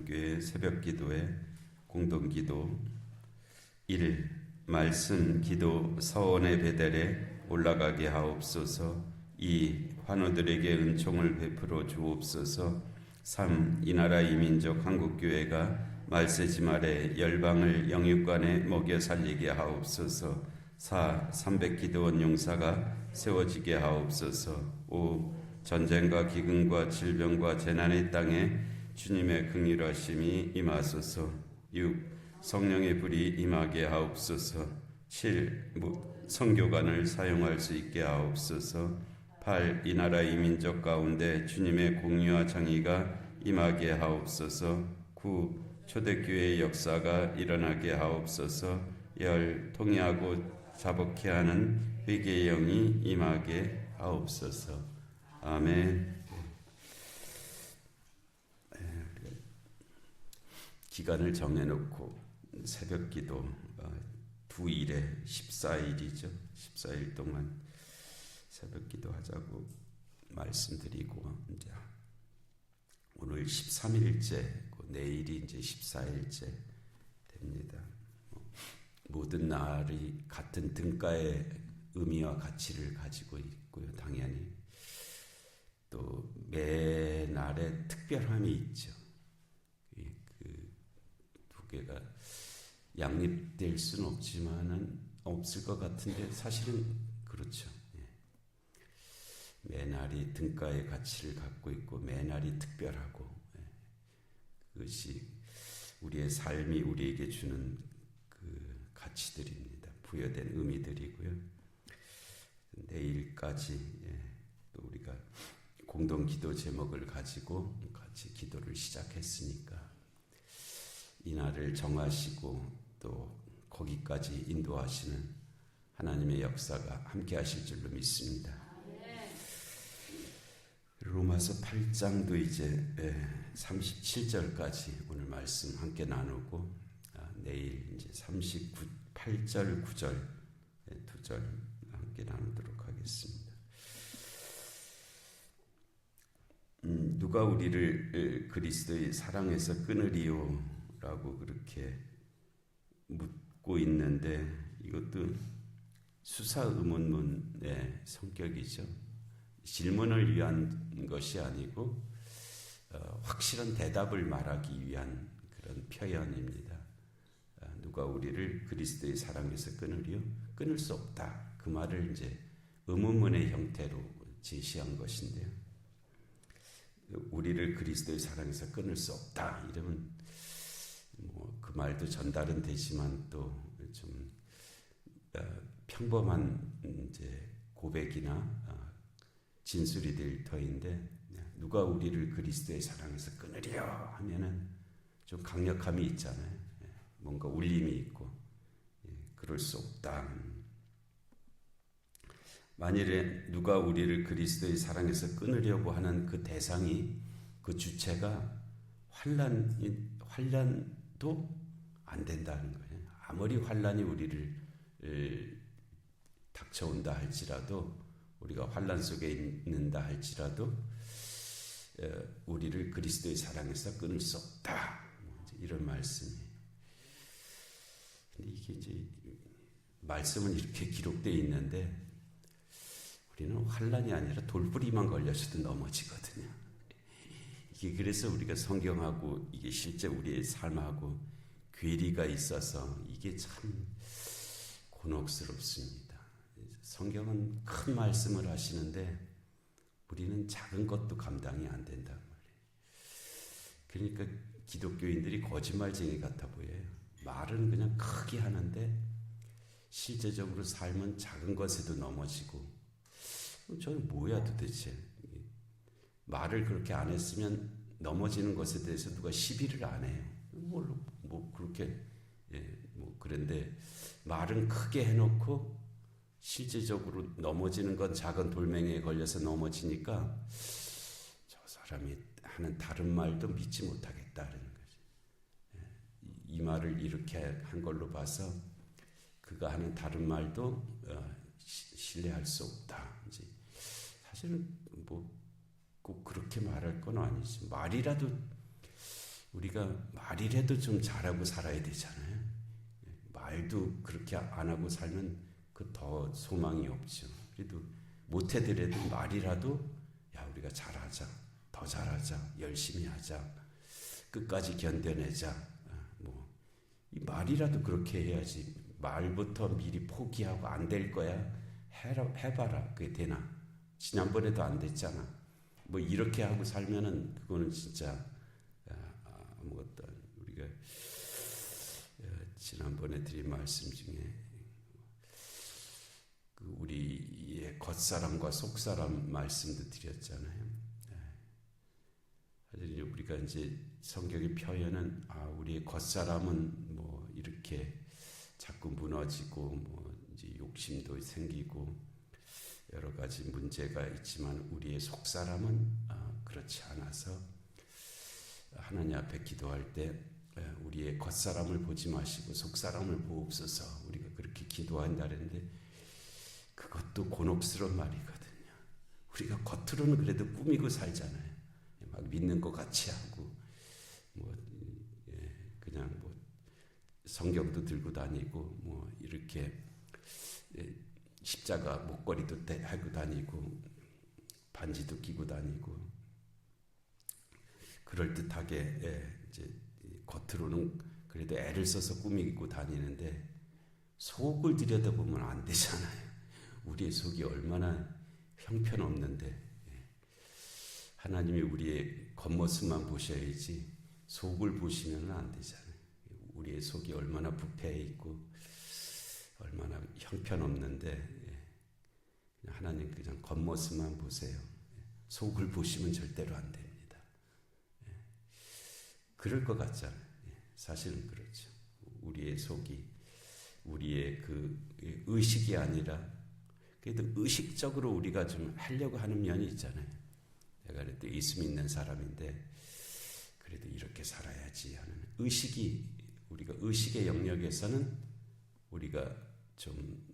한국교회 새벽기도회 공동기도 1. 말씀 기도 서원의 베델에 올라가게 하옵소서. 2. 환우들에게 은총을 베풀어 주옵소서. 3. 이 나라 이 민족 한국교회가 말세지말에 열방을 영육간에 먹여 살리게 하옵소서. 4. 300기도원 용사가 세워지게 하옵소서. 5. 전쟁과 기근과 질병과 재난의 땅에 주님의 긍휼하심이 임하소서. 6. 성령의 불이 임하게 하옵소서. 7. 선교관을 사용할 수 있게 하옵소서. 8. 이 나라 이 민족 가운데 주님의 공의와 정의가 임하게 하옵소서. 9. 초대교회의 역사가 일어나게 하옵소서. 10. 통일하고 자복케 하는 회개의 영이 임하게 하옵소서. 아멘. 기간을 정해놓고 새벽기도 두 일에 14일이죠. 14일 동안 새벽기도 하자고 말씀드리고 이제 오늘 13일째, 내일이 이제 14일째 됩니다. 모든 날이 같은 등가의 의미와 가치를 가지고 있고요. 당연히 또 매 날에 특별함이 있죠. 그 두 개가 양립될 수는 없을 것 같은데 사실은 그렇죠. 매 날이 등가의 가치를 갖고 있고 매 날이 특별하고 그것이 우리의 삶이 우리에게 주는 그 가치들입니다. 부여된 의미들이고요. 내일까지 또 우리가 공동기도 제목을 가지고 같이 기도를 시작했으니까 이날을 정하시고 또 거기까지 인도하시는 하나님의 역사가 함께 하실 줄로 믿습니다. 로마서 8장도 이제 37절까지 오늘 말씀 함께 나누고 내일 이제 8절, 9절 두 절 함께 나누도록 하겠습니다. 누가 우리를 그리스도의 사랑에서 끊으리요? 라고 그렇게 묻고 있는데 이것도 수사의문문의 성격이죠. 질문을 위한 것이 아니고 확실한 대답을 말하기 위한 그런 표현입니다. 누가 우리를 그리스도의 사랑에서 끊으리요? 끊을 수 없다. 그 말을 이제 의문문의 형태로 제시한 것인데요. 우리를 그리스도의 사랑에서 끊을 수 없다. 이러면 그 말도 전달은 되지만 또 좀 평범한 이제 고백이나 진술이 될 터인데 누가 우리를 그리스도의 사랑에서 끊으려 하면은 좀 강력함이 있잖아요. 뭔가 울림이 있고 그럴 수 없다. 만일에 누가 우리를 그리스도의 사랑에서 끊으려고 하는 그 대상이 그 주체가 환난도 안 된다는 거예요. 아무리 환난이 우리를 닥쳐온다 할지라도 우리가 환난 속에 있는다 할지라도 우리를 그리스도의 사랑에서 끊을 수 없다. 이런 말씀이. 근데 이게 이제 말씀은 이렇게 기록되어 있는데 우리는 환난이 아니라 돌부리만 걸려서도 넘어지거든요. 이게 그래서 우리가 성경하고 이게 실제 우리의 삶하고 괴리가 있어서 이게 참 곤혹스럽습니다. 성경은 큰 말씀을 하시는데 우리는 작은 것도 감당이 안 된단 말이에요. 그러니까 기독교인들이 거짓말쟁이 같아 보여요. 말은 그냥 크게 하는데 실제적으로 삶은 작은 것에도 넘어지고 저는 뭐야 도대체. 말을 그렇게 안 했으면 넘어지는 것에 대해서 누가 시비를 안 해요. 그렇게 그런데 말은 크게 해놓고 실제적으로 넘어지는 건 작은 돌멩이에 걸려서 넘어지니까 저 사람이 하는 다른 말도 믿지 못하겠다는 거지. 이 말을 이렇게 한 걸로 봐서 그가 하는 다른 말도 신뢰할 수 없다. 이제 사실은 꼭 그렇게 말할 건 아니지. 말이라도 우리가 말이라도 좀 잘하고 살아야 되잖아요. 말도 그렇게 안 하고 살면 그 더 소망이 없죠. 그래도 못해더라도 말이라도 야 우리가 잘하자, 더 잘하자, 열심히 하자, 끝까지 견뎌내자. 이 말이라도 그렇게 해야지. 말부터 미리 포기하고 안 될 거야. 해봐라. 그게 되나? 지난번에도 안 됐잖아. 뭐 이렇게 하고 살면은 그거는 진짜 아무것도 우리가 지난번에 드린 말씀 중에 그 우리의 겉사람과 속사람 말씀도 드렸잖아요. 하여튼 우리가 이제 성경의 표현은 우리의 겉사람은 뭐 이렇게 자꾸 무너지고 뭐 이제 욕심도 생기고 여러 가지 문제가 있지만 우리의 속사람은 그렇지 않아서 하나님 앞에 기도할 때 우리의 겉사람을 보지 마시고 속사람을 보옵소서 우리가 그렇게 기도한다는데 그것도 곤혹스러운 말이거든요. 우리가 겉으로는 그래도 꾸미고 살잖아요. 막 믿는 것 같이 하고 그냥 성경도 들고 다니고 뭐 이렇게 십자가 목걸이도 하고 다니고 반지도 끼고 다니고 그럴듯하게 이제 겉으로는 그래도 애를 써서 꾸미고 다니는데 속을 들여다보면 안 되잖아요. 우리의 속이 얼마나 형편없는데 하나님이 우리의 겉모습만 보셔야지 속을 보시면 안 되잖아요. 우리의 속이 얼마나 부패해 있고 얼마나 형편없는데 하나님 그냥 겉모습만 보세요. 속을 보시면 절대로 안 됩니다. 그럴 것 같잖아요. 사실은 그렇죠. 우리의 속이 우리의 그 의식이 아니라 그래도 의식적으로 우리가 좀 하려고 하는 면이 있잖아요. 내가 그래도 예수 믿는 사람인데 그래도 이렇게 살아야지 하는 의식이 우리가 의식의 영역에서는 우리가 좀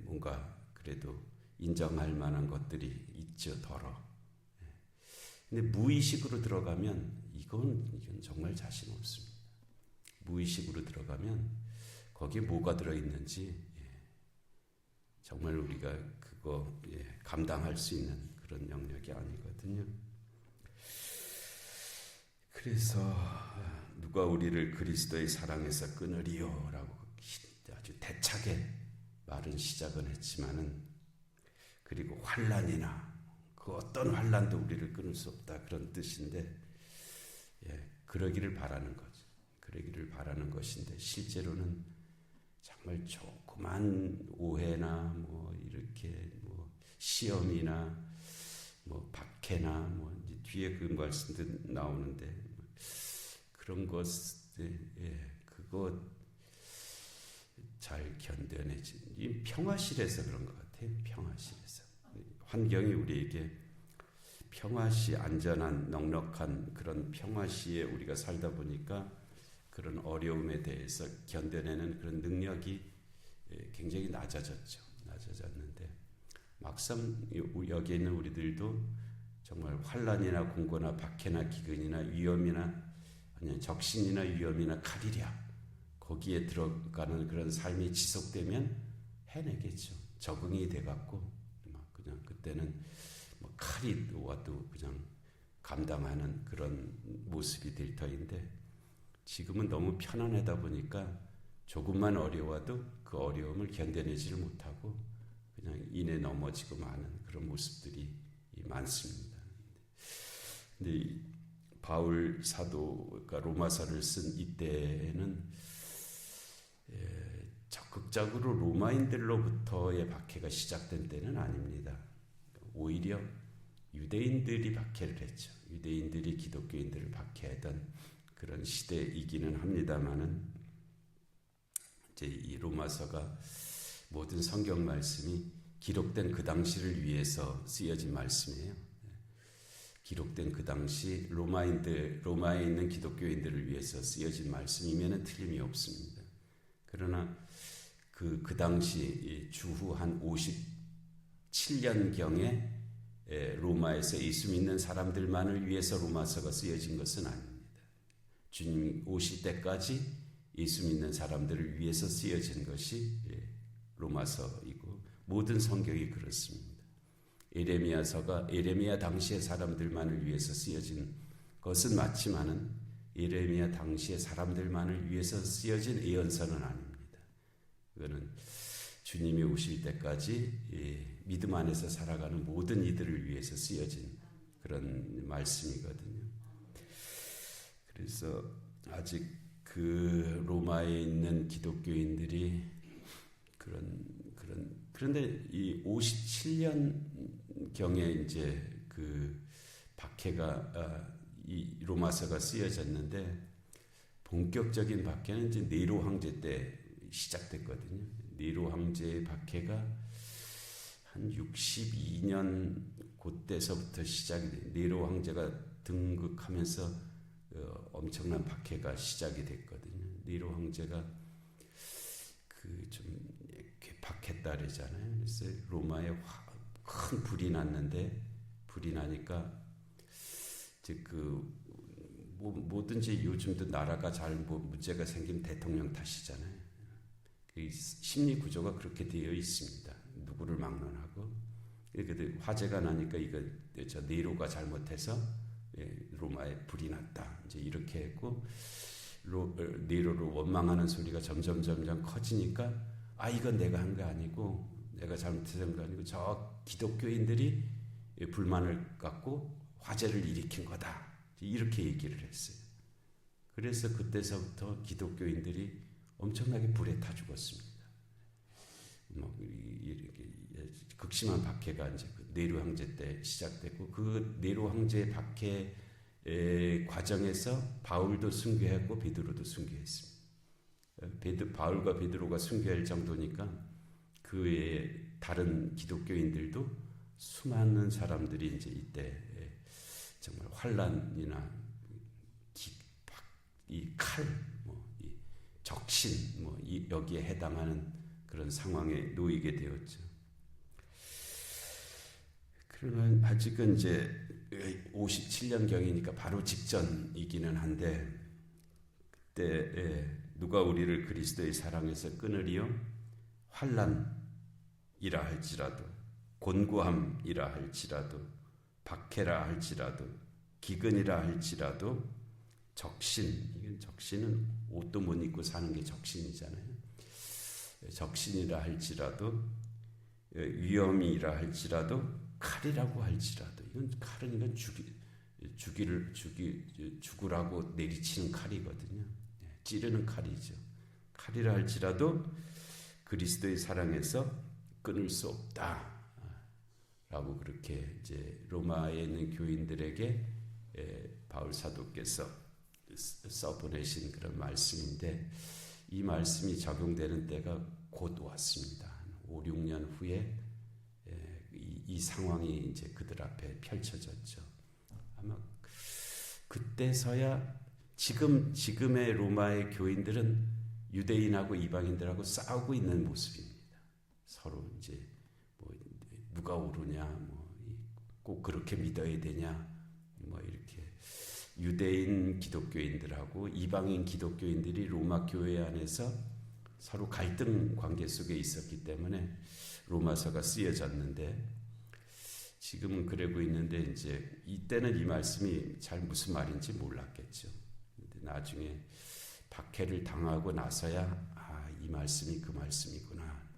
뭔가 그래도 인정할 만한 것들이 있죠. 덜어. 근데 무의식으로 들어가면 이건 정말 자신 없습니다. 무의식으로 들어가면 거기에 뭐가 들어있는지 정말 우리가 그거 감당할 수 있는 그런 영역이 아니거든요. 그래서 누가 우리를 그리스도의 사랑에서 끊으리요? 라고 아주 대차게 말은 시작은 했지만은 그리고 환난이나 그 어떤 환난도 우리를 끊을 수 없다 그런 뜻인데 그러기를 바라는 거죠. 그러기를 바라는 것인데 실제로는 정말 조그만 오해나 뭐 이렇게 뭐 시험이나 뭐 박해나 뭐 이제 뒤에 그 말씀도 나오는데 그런 것들 그거 잘 견뎌내지. 이 평화실에서 그런 것 같아요. 평화실에서 환경이 우리에게 평화시 안전한 넉넉한 그런 평화시에 우리가 살다 보니까 그런 어려움에 대해서 견뎌내는 그런 능력이 굉장히 낮아졌는데 막상 여기에 있는 우리들도 정말 환난이나 공고나 박해나 기근이나 위험이나 아니 적신이나 위험이나 칼이랴 거기에 들어가는 그런 삶이 지속되면 해내겠죠. 적응이 돼갖고 그냥 그때는 뭐 칼이 와도 그냥 감당하는 그런 모습이 될 터인데 지금은 너무 편안하다 보니까 조금만 어려워도 그 어려움을 견뎌내지를 못하고 그냥 인해 넘어지고 마는 그런 모습들이 많습니다. 근데 바울 사도가 로마서를 쓴 이때에는 적극적으로 로마인들로부터의 박해가 시작된 때는 아닙니다. 오히려 유대인들이 박해를 했죠. 유대인들이 기독교인들을 박해하던 그런 시대이기는 합니다만은 이제 이 로마서가 모든 성경 말씀이 기록된 그 당시를 위해서 쓰여진 말씀이에요. 기록된 그 당시 로마에 있는 기독교인들을 위해서 쓰여진 말씀이면은 틀림이 없습니다. 그러나 그 당시 주후 한 57년경에 로마에서 예수 믿는 사람들만을 위해서 로마서가 쓰여진 것은 아닙니다. 주님 오실 때까지 예수 믿는 사람들을 위해서 쓰여진 것이 로마서이고 모든 성경이 그렇습니다. 예레미야서가 예레미야 당시의 사람들만을 위해서 쓰여진 것은 맞지만은 예레미야 당시의 사람들만을 위해서 쓰여진 예언서는 아닙니다. 그거는 주님이 오실 때까지 믿음 안에서 살아가는 모든 이들을 위해서 쓰여진 그런 말씀이거든요. 그래서 아직 그 로마에 있는 기독교인들이 그런데 이 57년 경에 이제 그 박해가 이 로마서가 쓰여졌는데 본격적인 박해는 이제 네로 황제 때 시작됐거든요. 네로 황제의 박해가 한 62년 그때서부터 시작이 돼요. 네로 황제가 등극하면서 엄청난 박해가 시작이 됐거든요. 네로 황제가 좀 괴팍했다 그러잖아요. 그래서 로마에 큰 불이 났는데 불이 나니까 이제 뭐든지 요즘도 나라가 잘 문제가 생기면 대통령 탓이잖아요. 심리 구조가 그렇게 되어 있습니다. 누구를 막론하고. 화재가 나니까 저 네로가 잘못해서 로마에 불이 났다. 이제 이렇게 했고 네로를 원망하는 소리가 점점 커지니까 이건 내가 한 거 아니고 내가 잘못한 거 아니고 저 기독교인들이 불만을 갖고 화재를 일으킨 거다. 이렇게 얘기를 했어요. 그래서 그때서부터 기독교인들이 엄청나게 불에 타 죽었습니다. 이렇게 극심한 박해가 이제 네로 황제 때 시작됐고 그 네로 황제의 박해 과정에서 바울도 순교했고 베드로도 순교했습니다. 바울과 베드로가 순교할 정도니까 그 외에 다른 기독교인들도 수많은 사람들이 이제 이때 정말 환란이나 이 칼, 이 적신, 여기에 해당하는 그런 상황에 놓이게 되었죠. 그러면 아직은 이제 57년경이니까 바로 직전이기는 한데 그때 누가 우리를 그리스도의 사랑에서 끊으리요? 환난이라 할지라도 곤고함이라 할지라도 박해라 할지라도 기근이라 할지라도 적신은 옷도 못 입고 사는 게 적신이잖아요. 적신이라 할지라도 위험이라 할지라도 칼이라고 할지라도 칼은 죽으라고 내리치는 칼이거든요. 찌르는 칼이죠. 칼이라 할지라도 그리스도의 사랑에서 끊을 수 없다. 라고 그렇게 이제 로마에 있는 교인들에게 바울 사도께서 써보내신 그런 말씀인데 이 말씀이 적용되는 때가 곧 왔습니다. 5, 6년 후에 이 상황이 이제 그들 앞에 펼쳐졌죠. 아마 그때서야 지금의 로마의 교인들은 유대인하고 이방인들하고 싸우고 있는 모습입니다. 서로 이제 누가 옳으냐, 꼭 그렇게 믿어야 되냐, 이렇게 유대인 기독교인들하고 이방인 기독교인들이 로마 교회 안에서 서로 갈등 관계 속에 있었기 때문에 로마서가 쓰여졌는데 지금은 그러고 있는데 이제 이때는 이 말씀이 잘 무슨 말인지 몰랐겠죠. 근데 나중에 박해를 당하고 나서야 이 말씀이 그 말씀이구나.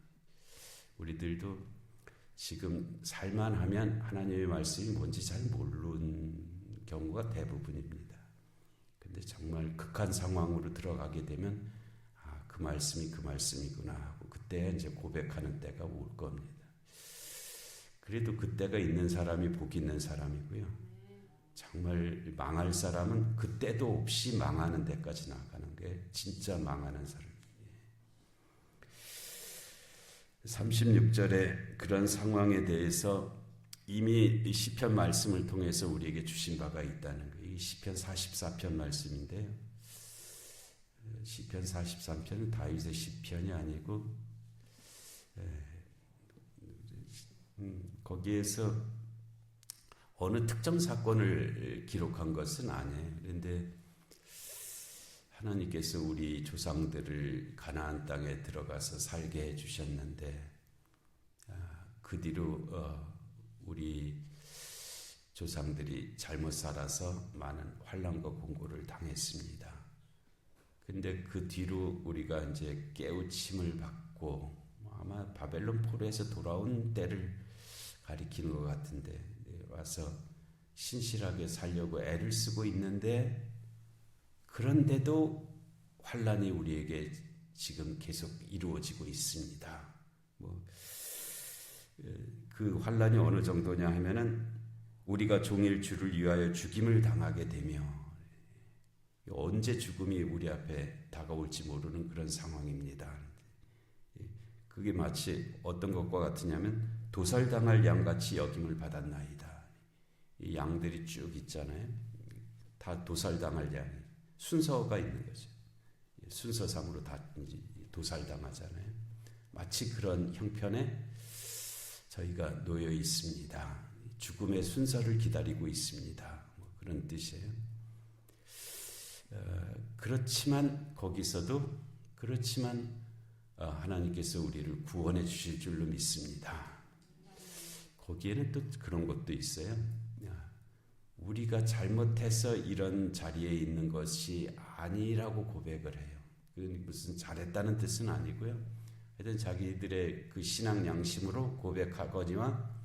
우리들도 지금 살만하면 하나님의 말씀이 뭔지 잘 모르는 경우가 대부분입니다. 근데 정말 극한 상황으로 들어가게 되면 그 말씀이 그 말씀이구나 하고 그때 이제 고백하는 때가 올 겁니다. 그래도 그때가 있는 사람이 복 있는 사람이고요. 정말 망할 사람은 그때도 없이 망하는 데까지 나가는 게 진짜 망하는 사람이에요. 36절에 그런 상황에 대해서 이미 시편 말씀을 통해서 우리에게 주신 바가 있다는 거예요. 이 시편 44편 말씀인데요. 시편 43편은 다윗의 시편이 아니고 거기에서 어느 특정 사건을 기록한 것은 아니에요. 그런데 하나님께서 우리 조상들을 가나안 땅에 들어가서 살게 해주셨는데 그 뒤로 우리 조상들이 잘못 살아서 많은 환난과 공고를 당했습니다. 근데 그 뒤로 우리가 이제 깨우침을 받고 아마 바벨론 포로에서 돌아온 때를 가리키는 것 같은데 와서 신실하게 살려고 애를 쓰고 있는데 그런데도 환난이 우리에게 지금 계속 이루어지고 있습니다. 그 환난이 어느 정도냐 하면은 우리가 종일 주를 위하여 죽임을 당하게 되며 언제 죽음이 우리 앞에 다가올지 모르는 그런 상황입니다. 그게 마치 어떤 것과 같으냐면 도살당할 양같이 여김을 받았나이다. 이 양들이 쭉 있잖아요. 다 도살당할 양. 순서가 있는 거죠. 순서상으로 다 도살당하잖아요. 마치 그런 형편에 저희가 놓여 있습니다. 죽음의 순서를 기다리고 있습니다. 그런 뜻이에요. 그렇지만 하나님께서 우리를 구원해 주실 줄로 믿습니다. 거기에는 또 그런 것도 있어요. 우리가 잘못해서 이런 자리에 있는 것이 아니라고 고백을 해요. 그건 무슨 잘했다는 뜻은 아니고요. 하여튼 자기들의 그 신앙 양심으로 고백하거니와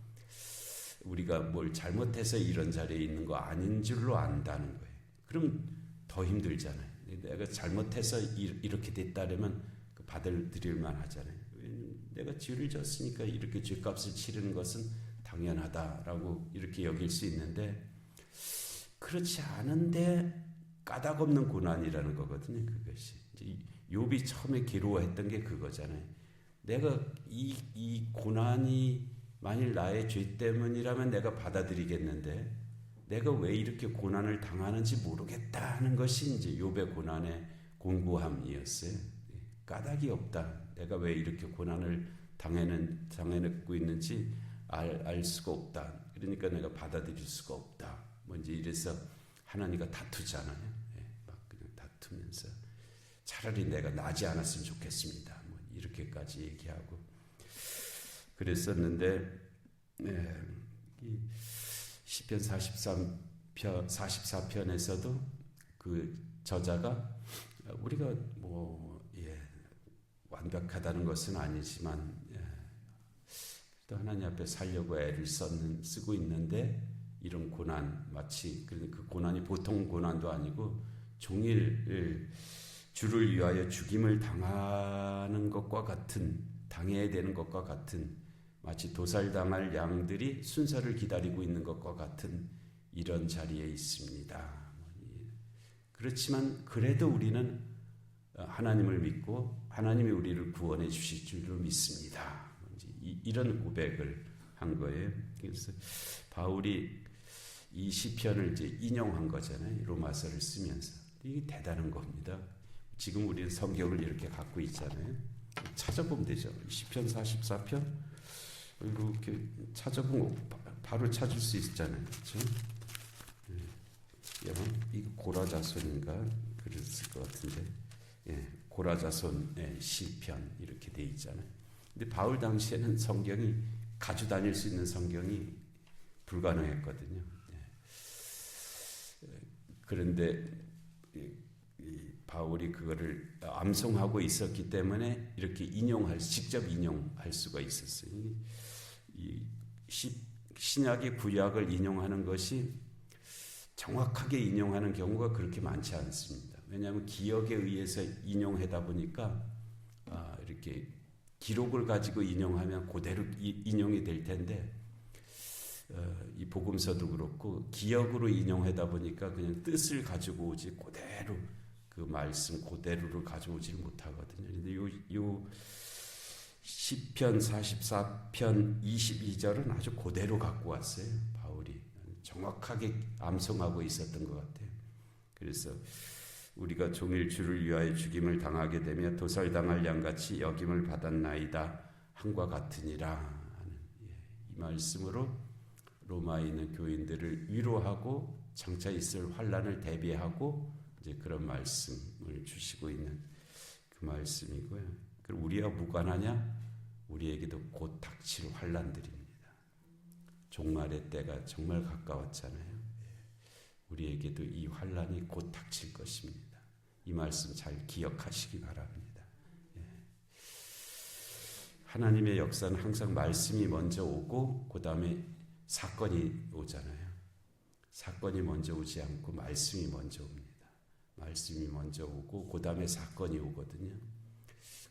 우리가 뭘 잘못해서 이런 자리에 있는 거 아닌 줄로 안다는 거예요. 그럼 더 힘들잖아요. 내가 잘못해서 이렇게 됐다면 받아들일만 하잖아요. 내가 죄를 졌으니까 이렇게 죄값을 치르는 것은 당연하다라고 이렇게 여길 수 있는데 그렇지 않은데 까닭없는 고난이라는 거거든요. 그것이 욥이 처음에 괴로워했던 게 그거잖아요. 내가 이 고난이 만일 나의 죄 때문이라면 내가 받아들이겠는데 내가 왜 이렇게 고난을 당하는지 모르겠다는 것이 이제 욥의 고난의 공고함이었어요. 까닭이 없다. 내가 왜 이렇게 고난을 당해내고 있는지 알 수가 없다. 그러니까 내가 받아들일 수가 없다. 먼저 이래서 하나님과 다투잖아요. 막 그냥 다투면서 차라리 내가 나지 않았으면 좋겠습니다. 이렇게까지 얘기하고 그랬었는데 이 시편 44편에서도 그 저자가 우리가 완벽하다는 것은 아니지만 또 하나님 앞에 살려고 애를 쓰고 있는데 이런 고난 마치 그 고난이 보통 고난도 아니고 종일 주를 위하여 죽임을 당하는 것과 같은 당해야 되는 것과 같은 마치 도살당할 양들이 순서를 기다리고 있는 것과 같은 이런 자리에 있습니다. 그렇지만 그래도 우리는 하나님을 믿고 하나님이 우리를 구원해 주실 줄로 믿습니다. 이런 고백을 한 거예요. 그래서 바울이 이 시편을 이제 인용한 거잖아요. 로마서를 쓰면서. 이게 대단한 겁니다. 지금 우리는 성경을 이렇게 갖고 있잖아요. 찾아보면 되죠. 시편 44편 이렇게 찾아보면 바로 찾을 수 있잖아요. 그렇죠? 이거 고라자손인가 그랬을 것 같은데 고라자손의 시편 이렇게 돼 있잖아요. 근데 바울 당시에는 성경이 가지고 다닐 수 있는 성경이 불가능했거든요. 그런데 바울이 그거를 암송하고 있었기 때문에 이렇게 직접 인용할 수가 있었어요. 신약의 구약을 인용하는 것이 정확하게 인용하는 경우가 그렇게 많지 않습니다. 왜냐하면 기억에 의해서 인용하다 보니까 이렇게 기록을 가지고 인용하면 그대로 인용이 될 텐데 이 복음서도 그렇고 기억으로 인용하다 보니까 그냥 뜻을 가지고 오지 그대로 그 말씀 그대로를 가져오지 못하거든요. 근데 요 시편 44편 22절은 아주 그대로 갖고 왔어요. 바울이 정확하게 암송하고 있었던 것 같아요. 그래서 우리가 종일 주를 위하여 죽임을 당하게 되며 도살당할 양같이 여김을 받았나이다 함과 같으니라 하는 이 말씀으로 로마에 있는 교인들을 위로하고 장차 있을 환난을 대비하고 이제 그런 말씀을 주시고 있는 그 말씀이고요. 그리고 우리와 무관하냐? 우리에게도 곧 닥칠 환난들입니다. 종말의 때가 정말 가까웠잖아요. 우리에게도 이 환난이 곧 닥칠 것입니다. 이 말씀 잘 기억하시기 바랍니다. 하나님의 역사는 항상 말씀이 먼저 오고 그 다음에 사건이 오잖아요. 사건이 먼저 오지 않고 말씀이 먼저 옵니다. 말씀이 먼저 오고 그 다음에 사건이 오거든요.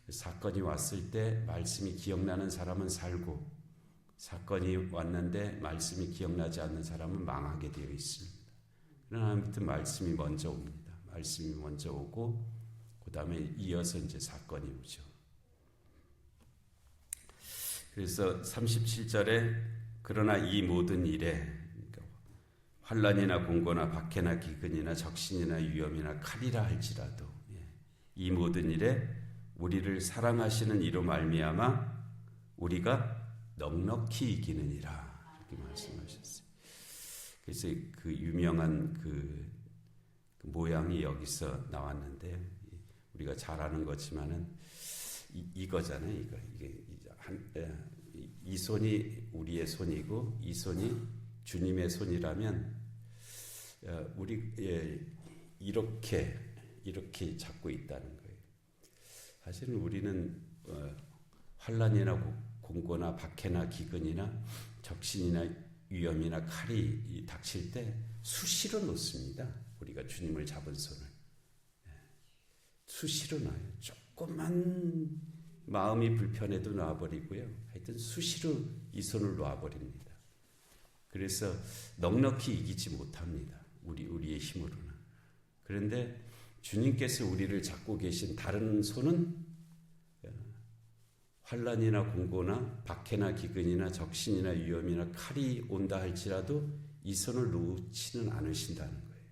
사건이 왔을 때 말씀이 기억나는 사람은 살고, 사건이 왔는데 말씀이 기억나지 않는 사람은 망하게 되어 있습니다. 그러나 아무튼 말씀이 먼저 옵니다. 말씀이 먼저 오고 그 다음에 이어서 이제 사건이 오죠. 그래서 37절에 그러나 이 모든 일에, 그러니까 환난이나 공고나 박해나 기근이나 적신이나 위험이나 칼이라 할지라도, 이 모든 일에 우리를 사랑하시는 이로 말미암아 우리가 넉넉히 이기느니라, 이렇게 말씀하셨어요. 그래서 그 유명한 그 모양이 여기서 나왔는데, 우리가 잘 아는 거지만은 이거잖아요. 이 손이 우리의 손이고 이 손이 주님의 손이라면 우리 이렇게 잡고 있다는 거예요. 사실은 우리는 환난이나 공고나 박해나 기근이나 적신이나 위험이나 칼이 닥칠 때 수시로 놓습니다. 우리가 주님을 잡은 손을 수시로 놔요. 조금만 마음이 불편해도 놔버리고요. 하여튼 수시로 이 손을 놔버립니다. 그래서 넉넉히 이기지 못합니다. 우리의 힘으로는. 그런데 주님께서 우리를 잡고 계신 다른 손은 환난이나 공고나 박해나 기근이나 적신이나 위험이나 칼이 온다 할지라도 이 손을 놓지는 않으신다는 거예요.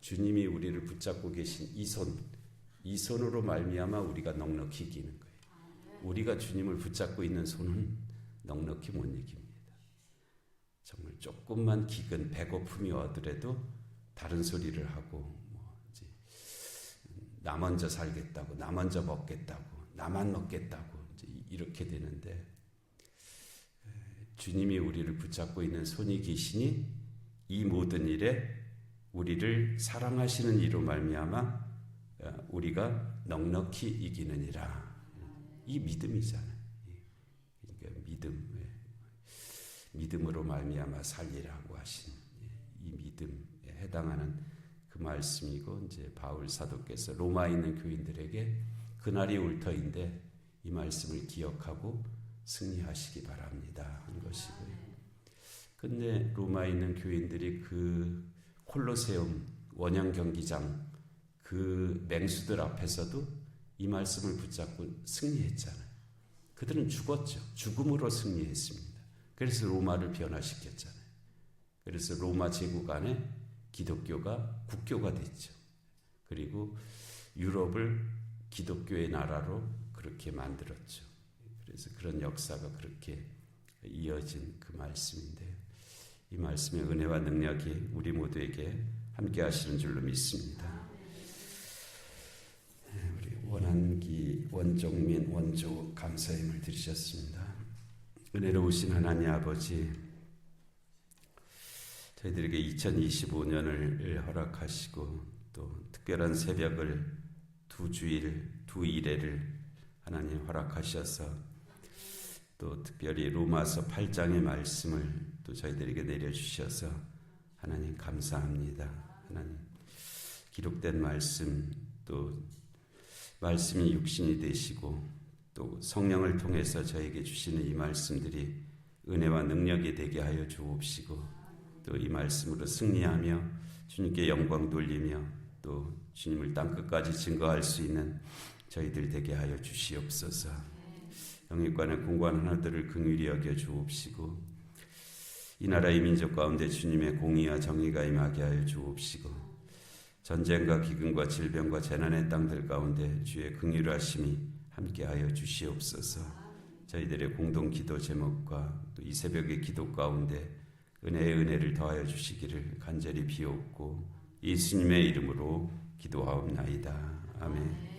주님이 우리를 붙잡고 계신 이 손으로 말미암아 우리가 넉넉히 이기는 거예요. 우리가 주님을 붙잡고 있는 손은 넉넉히 못 이깁니다. 정말 조금만 기근, 배고픔이 오더라도 다른 소리를 하고 이제 나 먼저 살겠다고, 나 먼저 먹겠다고, 나만 먹겠다고 이제 이렇게 되는데, 주님이 우리를 붙잡고 있는 손이 계시니 이 모든 일에 우리를 사랑하시는 이로 말미암아 우리가 넉넉히 이기느니라. 이 믿음이잖아요. 그러니까 믿음으로 말미암아 살리라고 하신 이 믿음에 해당하는 그 말씀이고, 이제 바울 사도께서 로마에 있는 교인들에게 그날이 올 터인데 이 말씀을 기억하고 승리하시기 바랍니다 한 것이고요. 근데 로마에 있는 교인들이 그 콜로세움 원형 경기장 그 맹수들 앞에서도 이 말씀을 붙잡고 승리했잖아요. 그들은 죽었죠. 죽음으로 승리했습니다. 그래서 로마를 변화시켰잖아요. 그래서 로마 제국 안에 기독교가 국교가 됐죠. 그리고 유럽을 기독교의 나라로 그렇게 만들었죠. 그래서 그런 역사가 그렇게 이어진 그 말씀인데, 이 말씀의 은혜와 능력이 우리 모두에게 함께 하시는 줄로 믿습니다. 우리 원한기, 원종민, 원조 감사임을 드리셨습니다. 은혜로우신 하나님 아버지, 저희들에게 2025년을 허락하시고 또 특별한 새벽을 두 주일, 두 일회를 하나님 허락하셔서 또 특별히 로마서 8장의 말씀을 또 저희들에게 내려주셔서 하나님 감사합니다. 하나님 기록된 말씀, 또 말씀이 육신이 되시고 또 성령을 통해서 저에게 주시는 이 말씀들이 은혜와 능력이 되게 하여 주옵시고, 또 이 말씀으로 승리하며 주님께 영광 돌리며 또 주님을 땅끝까지 증거할 수 있는 저희들 되게 하여 주시옵소서. 영육간의 공고한 하나들을 긍휼히 여겨 주옵시고, 이 나라의 민족 가운데 주님의 공의와 정의가 임하게 하여 주옵시고, 전쟁과 기근과 질병과 재난의 땅들 가운데 주의 긍휼하심이 함께하여 주시옵소서. 저희들의 공동 기도 제목과 또 이 새벽의 기도 가운데 은혜의 은혜를 더하여 주시기를 간절히 비옵고 예수님의 이름으로 기도하옵나이다. 아멘.